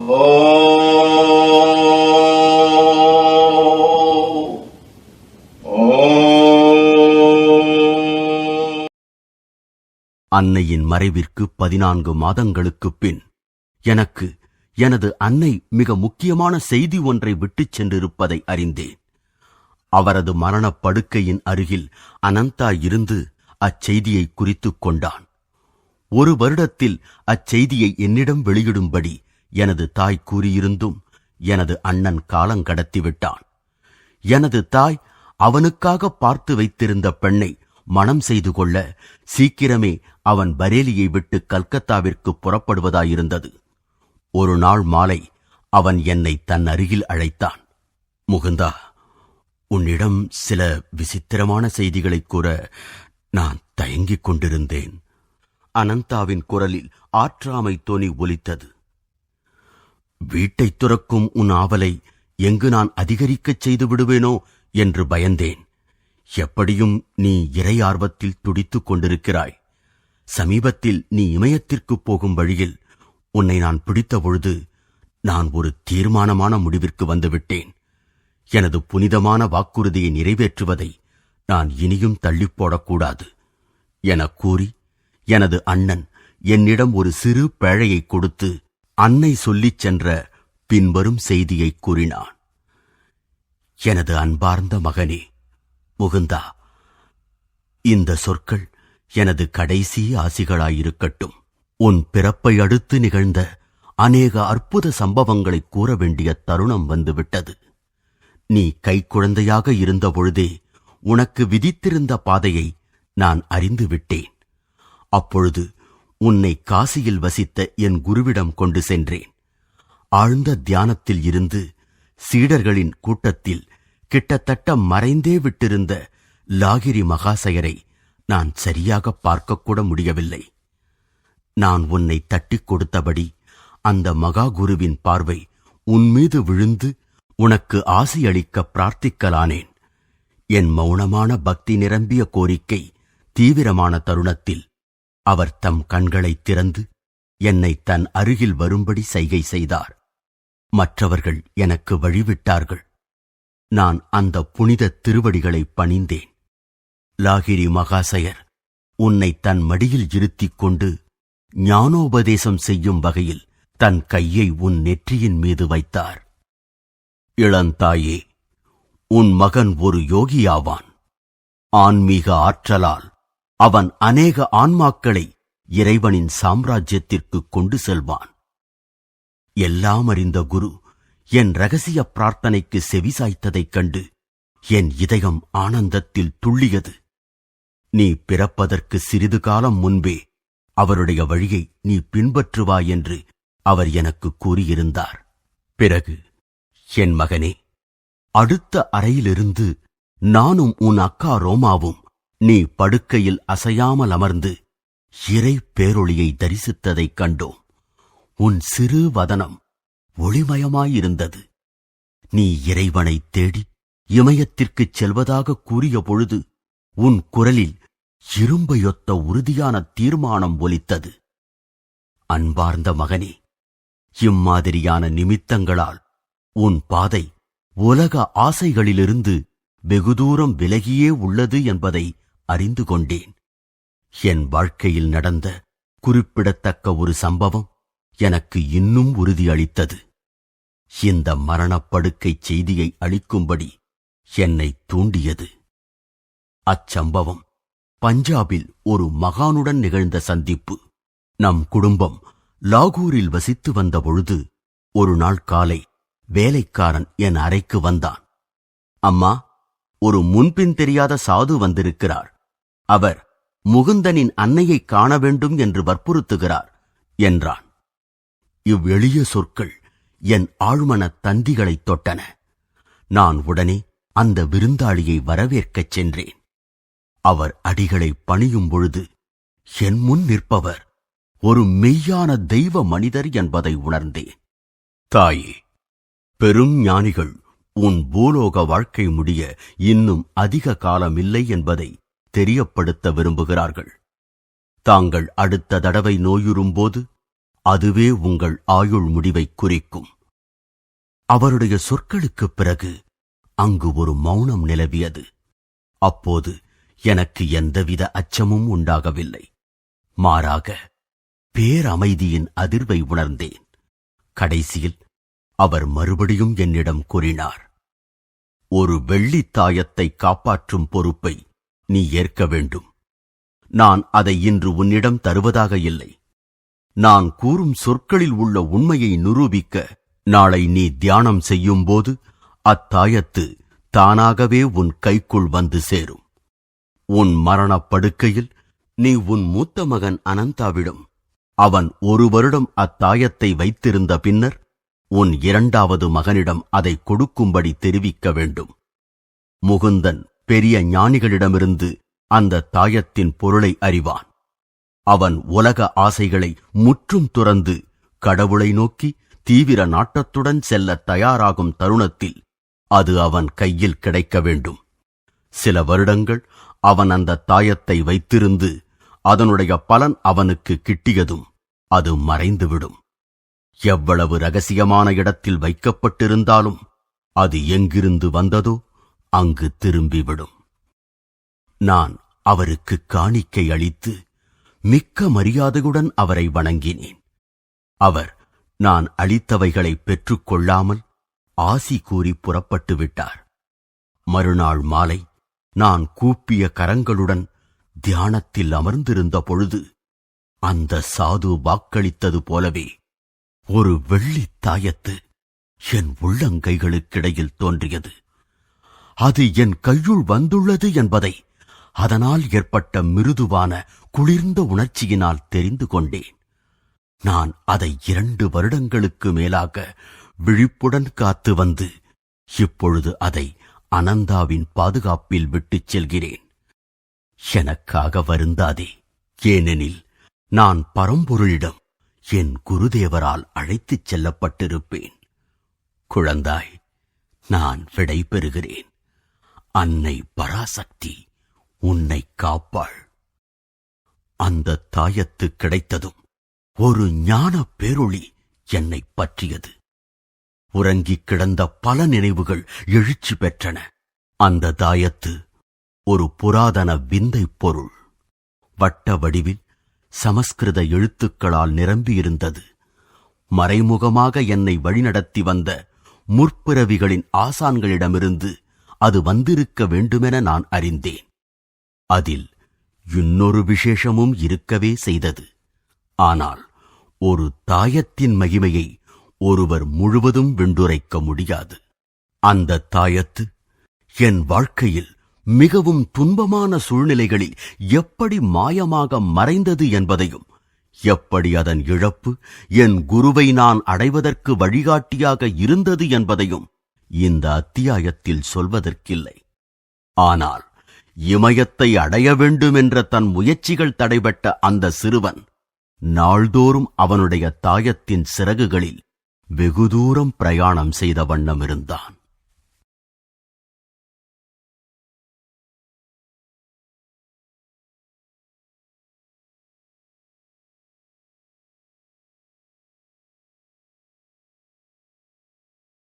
அன்னையின் மறைவிற்கு 14 மாதங்களுக்குப் பின் எனக்கு எனது அன்னை மிக முக்கியமான செய்தி ஒன்றை விட்டுச் சென்றிருப்பதை அறிந்தேன். அவரது மரணப் படுக்கையின் அருகில் அனந்தா இருந்து அச்செய்தியை குறித்துக் கொண்டான். 1 வருடத்தில் அச்செய்தியை என்னிடம் வெளியிடும்படி எனது தாய் கூறியிருந்தும் எனது அண்ணன் காலங்கடத்திவிட்டான். எனது தாய் அவனுக்காக பார்த்து வைத்திருந்த பெண்ணை மணம் செய்து கொள்ள சீக்கிரமே அவன் பரேலியை விட்டு கல்கத்தாவிற்கு புறப்படுவதாயிருந்தது. ஒரு நாள் மாலை அவன் என்னை தன் அருகில் அழைத்தான். முகுந்தா, உன்னிடம் சில விசித்திரமான செய்திகளை கூற நான் தயங்கிக் கொண்டிருந்தேன். அனந்தாவின் குரலில் ஆற்றாமை தொனி ஒலித்தது. வீட்டைத் துறக்கும் உன் ஆவலை எங்கு நான் அதிகரிக்கச் செய்து விடுவேனோ என்று பயந்தேன். எப்படியும் நீ இறை ஆர்வத்தில் துடித்துக் கொண்டிருக்கிறாய். சமீபத்தில் நீ இமயத்திற்குப் போகும் வழியில் உன்னை நான் பிடித்த பொழுது நான் ஒரு தீர்மானமான முடிவிற்கு வந்துவிட்டேன். எனது புனிதமான வாக்குறுதியை நிறைவேற்றுவதை நான் இனியும் தள்ளிப்போடக்கூடாது எனக் கூறி எனது அண்ணன் என்னிடம் ஒரு சிறு பேழையை கொடுத்து அன்னை சொல்லிச் சென்ற பின்வரும் செய்தியை கூறினான். எனது அன்பார்ந்த மகனே முகுந்தா, இந்த சொற்கள் எனது கடைசி ஆசிகளாயிருக்கட்டும். உன் பிறப்பை அடுத்து நிகழ்ந்த அநேக அற்புத சம்பவங்களை கூற வேண்டிய தருணம் வந்துவிட்டது. நீ கைக்குழந்தையாக இருந்தபொழுதே உனக்கு விதித்திருந்த பாதையை நான் அறிந்துவிட்டேன். அப்பொழுது உன்னை காசியில் வசித்த என் குருவிடம் கொண்டு சென்றேன். ஆழ்ந்த தியானத்தில் இருந்து சீடர்களின் கூட்டத்தில் கிட்டத்தட்ட மறைந்தே விட்டிருந்த லாகிரி மகாசயரை நான் சரியாக பார்க்கக்கூட முடியவில்லை. நான் உன்னை தட்டிக் கொடுத்தபடி அந்த மகா குருவின் பார்வை உன்மீது விழுந்து உனக்கு ஆசியளிக்க பிரார்த்திக்கலானேன். என் மௌனமான பக்தி நிரம்பிய கோரிக்கை தீவிரமான தருணத்தில் அவர் தம் கண்களைத் திறந்து என்னை தன் அருகில் வரும்படி சைகை செய்தார். மற்றவர்கள் எனக்கு வழிவிட்டார்கள். நான் அந்த புனித திருவடிகளை பணிந்தேன். லாகிரி மகாசயர் உன்னை தன் மடியில் இருத்திக் கொண்டு ஞானோபதேசம் செய்யும் வகையில் தன் கையை உன் நெற்றியின் மீது வைத்தார். இளந்தாயே, உன் மகன் ஒரு யோகியாவான். ஆன்மீக ஆற்றலால் அவன் அநேக ஆன்மாக்களை இறைவனின் சாம்ராஜ்யத்திற்கு கொண்டு செல்வான். எல்லாம் அறிந்த குரு என் ரகசிய பிரார்த்தனைக்கு செவிசாய்த்ததைக் கண்டு என் இதயம் ஆனந்தத்தில் துள்ளியது. நீ பிறப்பதற்கு சிறிது காலம் முன்பே அவருடைய வழியை நீ பின்பற்றுவாய் என்று அவர் எனக்கு கூறியிருந்தார். பிறகு, என் மகனே, அடுத்த அறையிலிருந்து நானும் உன் அக்கா ரோமாவும் நீ படுக்கையில் அசையாமல் அமர்ந்து இறை பேரொளியை தரிசித்ததைக் கண்டோம். உன் சிறு வதனம் ஒளிமயமாயிருந்தது. நீ இறைவனைத் தேடி இமயத்திற்குச் செல்வதாக கூறிய பொழுது உன் குரலில் இரும்பையொத்த உறுதியான தீர்மானம் ஒலித்தது. அன்பார்ந்த மகனே, இம்மாதிரியான நிமித்தங்களால் உன் பாதை உலக ஆசைகளிலிருந்து வெகு தூரம் விலகியே உள்ளது என்பதை அறிந்து கொண்டேன். என் வாழ்க்கையில் நடந்த குறிப்பிடத்தக்க ஒரு சம்பவம் எனக்கு இன்னும் உறுதியளித்தது. இந்த மரணப்படுக்கை செய்தியை அளிக்கும்படி என்னை தூண்டியது. அச்சம்பவம் பஞ்சாபில் ஒரு மகானுடன் நிகழ்ந்த சந்திப்பு. நம் குடும்பம் லாகூரில் வசித்து வந்த பொழுது ஒரு நாள் காலை வேலைக்காரன் என் அறைக்கு வந்தான். அம்மா, ஒரு முன்பின் தெரியாத சாது வந்திருக்கிறார். அவர் முகுந்தனின் அன்னையை காண வேண்டும் என்று வற்புறுத்துகிறார் என்றான். இவ்வெளிய சொற்கள் என் ஆழ்மன தந்திகளைத் தொட்டன. நான் உடனே அந்த விருந்தாளியை வரவேற்கச் சென்றேன். அவர் அடிகளை பணியும் பொழுது என் முன் நிற்பவர் ஒரு மெய்யான தெய்வ மனிதர் என்பதை உணர்ந்தேன். தாயே, பெரும் ஞானிகள் உன் பூலோக வாழ்க்கை முடிய இன்னும் அதிக காலமில்லை என்பதை தெரியப்படுத்த விரும்புகிறார்கள். தாங்கள் அடுத்த தடவை நோயுறும்போது அதுவே உங்கள் ஆயுள் முடிவை குறிக்கும். அவருடைய சொற்களுக்குப் பிறகு அங்கு ஒரு மௌனம் நிலவியது. அப்போது எனக்கு எந்தவித அச்சமும் உண்டாகவில்லை. மாறாக பேரமைதியின் அதிர்வை உணர்ந்தேன். கடைசியில் அவர் மறுபடியும் என்னிடம் கூறினார், ஒரு வெள்ளித் தாயத்தை காப்பாற்றும் பொறுப்பை நீ ஏற்க வேண்டும். நான் அதை இன்று உன்னிடம் தருவதாக இல்லை. நான் கூறும் சொற்களில் உள்ள உண்மையை நிரூபிக்க நாளை நீ தியானம் செய்யும்போது அத்தாயத்து தானாகவே உன் கைக்குள் வந்து சேரும். உன் மரணப்படுக்கையில் நீ உன் மூத்த மகன் அனந்தாவிடம் அவன் 1 வருடம் அத்தாயத்தை வைத்திருந்த பின்னர் உன் 2வது மகனிடம் அதை கொடுக்கும்படி தெரிவிக்க வேண்டும். முகுந்தன் பெரிய ஞானிகளிடமிருந்து அந்த தாயத்தின் பொருளை அறிவான். அவன் உலக ஆசைகளை முற்றும் துறந்து கடவுளை நோக்கி தீவிர நாட்டத்துடன் செல்ல தயாராகும் தருணத்தில் அது அவன் கையில் கிடைக்க வேண்டும். சில வருடங்கள் அவன் அந்த தாயத்தை வைத்திருந்து அதனுடைய பலன் அவனுக்கு கிட்டியதும் அது மறைந்துவிடும். எவ்வளவு ரகசியமான இடத்தில் வைக்கப்பட்டிருந்தாலும் அது எங்கிருந்து வந்ததோ அங்கு திரும்பிவிடும். நான் அவருக்கு காணிக்கை அளித்து மிக்க மரியாதையுடன் அவரை வணங்கினேன். அவர் நான் அளித்தவைகளை பெற்றுக்கொள்ளாமல் ஆசி கூறி புறப்பட்டு விட்டார். மறுநாள் மாலை நான் கூப்பிய கரங்களுடன் தியானத்தில் அமர்ந்திருந்த பொழுது அந்த சாது வாக்களித்தது போலவே ஒரு வெள்ளித் தாயத்து என் உள்ளங்கைகளுக்கிடையில் தோன்றியது. அது என் கையுள் வந்துள்ளது என்பதை அதனால் ஏற்பட்ட மிருதுவான குளிர்ந்த உணர்ச்சியினால் தெரிந்து கொண்டேன். நான் அதை 2 வருடங்களுக்கு மேலாக விழிப்புடன் காத்து வந்து இப்பொழுது அதை அனந்தாவின் பாதுகாப்பில் விட்டுச் செல்கிறேன். எனக்காக வருந்தாதே, ஏனெனில் நான் பரம்பொருளிடம் என் குருதேவரால் அழைத்துச் செல்லப்பட்டிருப்பேன். குழந்தாய், நான் விடை பெறுகிறேன். அன்னை பராசக்தி உன்னை காப்பாள். அந்த தாயத்து கிடைத்ததும் ஒரு ஞான பேரொளி என்னை பற்றியது. உறங்கிக் கிடந்த பல நினைவுகள் எழுச்சி பெற்றன. அந்த தாயத்து ஒரு புராதன விந்தை பொருள். வட்ட வடிவில் சமஸ்கிருத எழுத்துக்களால் நிரம்பியிருந்தது. மறைமுகமாக என்னை வழிநடத்தி வந்த முற்பிறவிகளின் ஆசான்களிடமிருந்து அது வந்திருக்க வேண்டுமென நான் அறிந்தேன். அதில் இன்னொரு விசேஷமும் இருக்கவே செய்தது. ஆனால் ஒரு தாயத்தின் மகிமையை ஒருவர் முழுவதும் வென்றுரைக்க முடியாது. அந்த தாயத்து என் வாழ்க்கையில் மிகவும் துன்பமான சூழ்நிலைகளில் எப்படி மாயமாக மறைந்தது என்பதையும், எப்படி அதன் இழப்பு என் குருவை நான் அடைவதற்கு வழிகாட்டியாக இருந்தது என்பதையும் இந்த அத்தியாயத்தில் சொல்வதற்கில்லை. ஆனால் இமயத்தை அடைய வேண்டும் என்ற தன் முயற்சிகள் தடைபட்ட அந்த சிறுவன் நாள்தோறும் அவனுடைய தாயத்தின் சிறகுகளில் வெகு தூரம் பிரயாணம் செய்த வண்ணம் இருந்தான்.